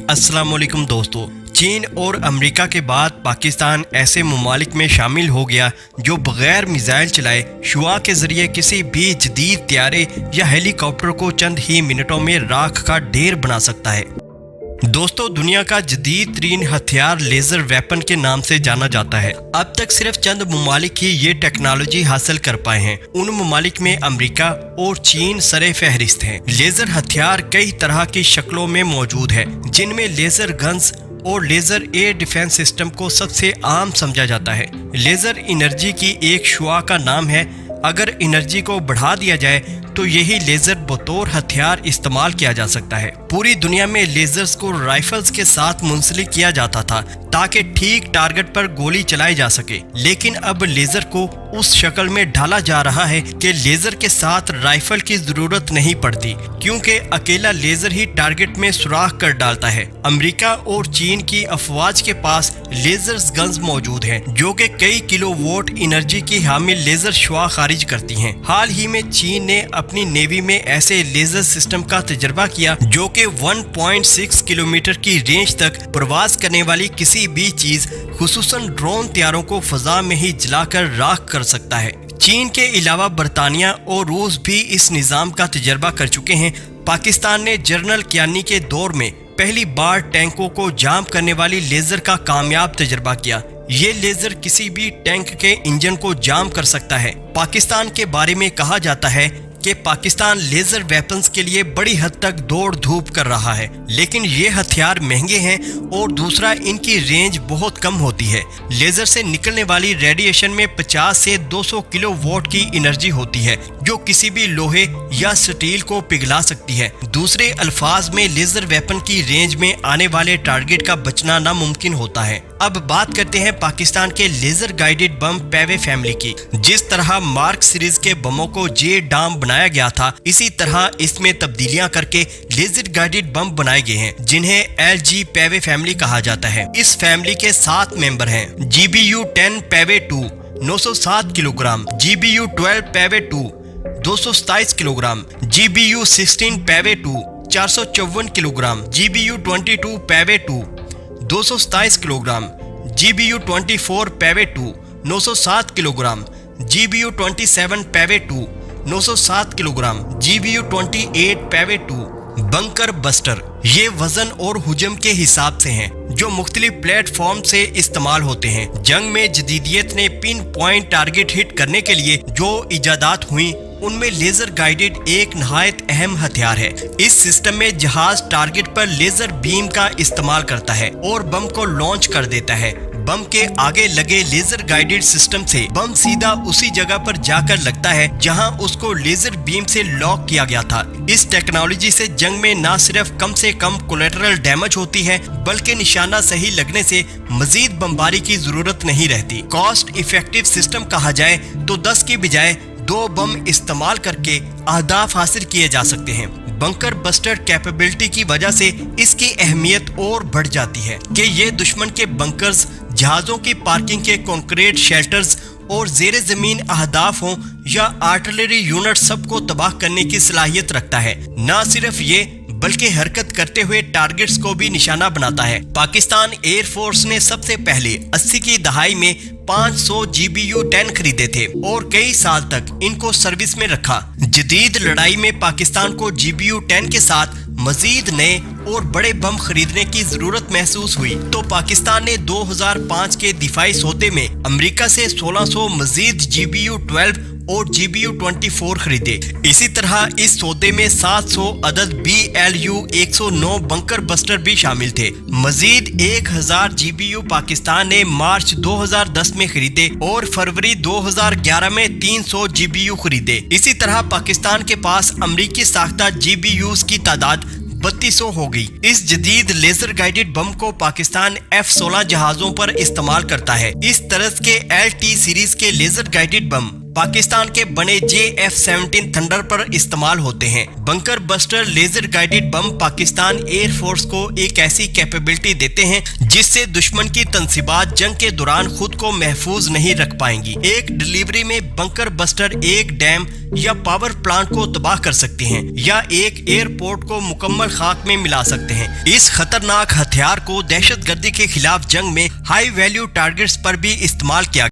अस्सलाम वालेकुम दोस्तों। चीन और अमेरिका के बाद पाकिस्तान ऐसे ममालिक में शामिल हो गया जो बगैर मिसाइल चलाए शुआ के जरिए किसी भी जदीद त्यारे या हेलीकॉप्टर को चंद ही मिनटों में राख का ढेर बना सकता है। दोस्तों, दुनिया का जदीद तरीन हथियार लेजर वेपन के नाम से जाना जाता है। अब तक सिर्फ चंद ममालिक ही ये टेक्नोलॉजी हासिल कर पाए हैं। उन ममालिक में अमेरिका और चीन सरे फहरिस्त हैं। लेजर हथियार कई तरह की शक्लों में मौजूद है, जिनमें लेजर गन्स और लेजर एयर डिफेंस सिस्टम को सबसे आम समझा जाता है। लेजर एनर्जी की एक शुआ का नाम है। अगर एनर्जी को बढ़ा दिया जाए तो यही लेजर बतौर हथियार इस्तेमाल किया जा सकता है। पूरी दुनिया में लेजर्स को राइफल्स के साथ मुंसलिक किया जाता था ताकि ठीक टारगेट पर गोली चलाई जा सके, लेकिन अब लेजर को उस शक्ल में ढाला जा रहा है कि लेजर के साथ राइफल की जरूरत नहीं पड़ती, क्योंकि अकेला लेजर ही टारगेट में सुराख कर डालता है। अमेरिका और चीन की अफवाज के पास लेजर गन्स मौजूद हैं, जो कि कई किलोवाट एनर्जी की हामिल लेजर शुआ खारिज करती हैं। हाल ही में चीन ने अपनी नेवी में ऐसे लेजर सिस्टम का तजर्बा किया जो कि 1.6 किलोमीटर की रेंज तक प्रवास करने वाली किसी भी चीज, खुसूसन ड्रोन तैयारों को फजा में ही जलाकर राख कर सकता है। चीन के अलावा बरतानिया और रूस भी इस निजाम का तजर्बा कर चुके हैं। पाकिस्तान ने जनरल कियानी के दौर में पहली बार टैंकों को जाम करने वाली लेजर का कामयाब तजर्बा किया। ये लेजर किसी भी टैंक के इंजन को जाम कर सकता है। पाकिस्तान के बारे में कहा जाता है कि पाकिस्तान लेजर वेपन्स के लिए बड़ी हद तक दौड़ धूप कर रहा है, लेकिन ये हथियार महंगे हैं और दूसरा इनकी रेंज बहुत कम होती है। लेजर से निकलने वाली रेडिएशन में 50 से 200 किलोवाट की एनर्जी होती है, जो किसी भी लोहे या स्टील को पिघला सकती है। दूसरे अल्फाज में लेजर वेपन की रेंज में आने वाले टारगेट का बचना नामुमकिन होता है। अब बात करते हैं पाकिस्तान के लेजर गाइडेड बम पेवे फैमिली की। जिस तरह मार्क सीरीज के बमों को जे डाम बनाया गया था, इसी तरह इसमें तब्दीलियां करके लेजर गाइडेड बम बनाए गए हैं, जिन्हें LG पेवे फैमिली कहा जाता है। इस फैमिली के 7 मेंबर हैं। GBU-10 पेवे 2 907 kilogram, GBU-12 पेवे 2 227 kilogram, GBU-16 पेवे 2 454 kilogram, GBU-22 पेवे 2 227 kilogram, GBU-24 पेवे 2 907 kilogram, GBU-27 पेवे 2 907 kilogram, GBU-28 पेवे 2 bunker buster. ये वजन और हुजम के हिसाब से हैं, जो मुख्तलिफ प्लेटफॉर्म से इस्तेमाल होते हैं। जंग में जदीदियत ने पिन पॉइंट टारगेट हिट करने के लिए जो इजादात हुई, उनमें लेजर गाइडेड एक नहायत अहम हथियार है। इस सिस्टम में जहाज टारगेट पर लेजर बीम का इस्तेमाल करता है और बम को लॉन्च कर देता है। बम के आगे लगे लेजर गाइडेड सिस्टम से बम सीधा उसी जगह पर जाकर लगता है जहां उसको लेजर बीम से लॉक किया गया था। इस टेक्नोलॉजी से जंग में न सिर्फ कम से कम कोलेटरल डैमेज होती है, बल्कि निशाना सही लगने से मजीद बमबारी की जरूरत नहीं रहती। कॉस्ट इफेक्टिव सिस्टम कहा जाए तो 10 की बजाय 2 बम इस्तेमाल करके अहदाफ हासिल किए जा सकते हैं। बंकर बस्टर कैपेबिलिटी की वजह से इसकी अहमियत और बढ़ जाती है कि ये दुश्मन के बंकर्स, जहाजों की पार्किंग के कंक्रीट शेल्टर्स और जेरे जमीन अहदाफ हों या आर्टिलरी यूनिट सबको तबाह करने की सलाहियत रखता है। न सिर्फ ये, बल्कि हरकत करते हुए टारगेट्स को भी निशाना बनाता है। पाकिस्तान एयरफोर्स ने सबसे पहले 80 की दहाई में 500 GBU-10 खरीदे थे और कई साल तक इनको सर्विस में रखा। जदीद लड़ाई में पाकिस्तान को GBU-10 के साथ मजीद नए और बड़े बम खरीदने की जरूरत महसूस हुई, तो पाकिस्तान ने 2005 के दिफाई सौदे में अमेरिका से 1600 मजीद GBU-12 और GBU-24 खरीदे। इसी तरह इस सौदे में 700 अदद BLU-109 बंकर बस्टर भी शामिल थे। मजीद 1000 GBU पाकिस्तान ने मार्च 2010 में खरीदे और फरवरी 2011 में 300 GBU खरीदे। इसी तरह पाकिस्तान के पास अमरीकी साख्ता GBUs की तादाद 3200 हो गई। इस जदीद लेजर गाइडेड बम को पाकिस्तान F-16 जहाजों पर इस्तेमाल करता है। इस तरह के LT सीरीज के लेजर गाइडेड बम पाकिस्तान के बने JF-17 थंडर पर इस्तेमाल होते हैं। Bunker buster laser guided bomb Pakistan air force को एक ऐसी कैपेबिलिटी देते हैं जिससे दुश्मन की तंसीबात जंग के दौरान खुद को महफूज नहीं रख पाएंगी। एक डिलीवरी में बंकर बस्टर एक डैम या पावर प्लांट को तबाह कर सकते हैं या एक एयरपोर्ट को मुकम्मल खाक में मिला सकते हैं। इस खतरनाक हथियार को दहशतगर्दी के खिलाफ जंग में हाई वैल्यू टारगेट्स पर भी इस्तेमाल किया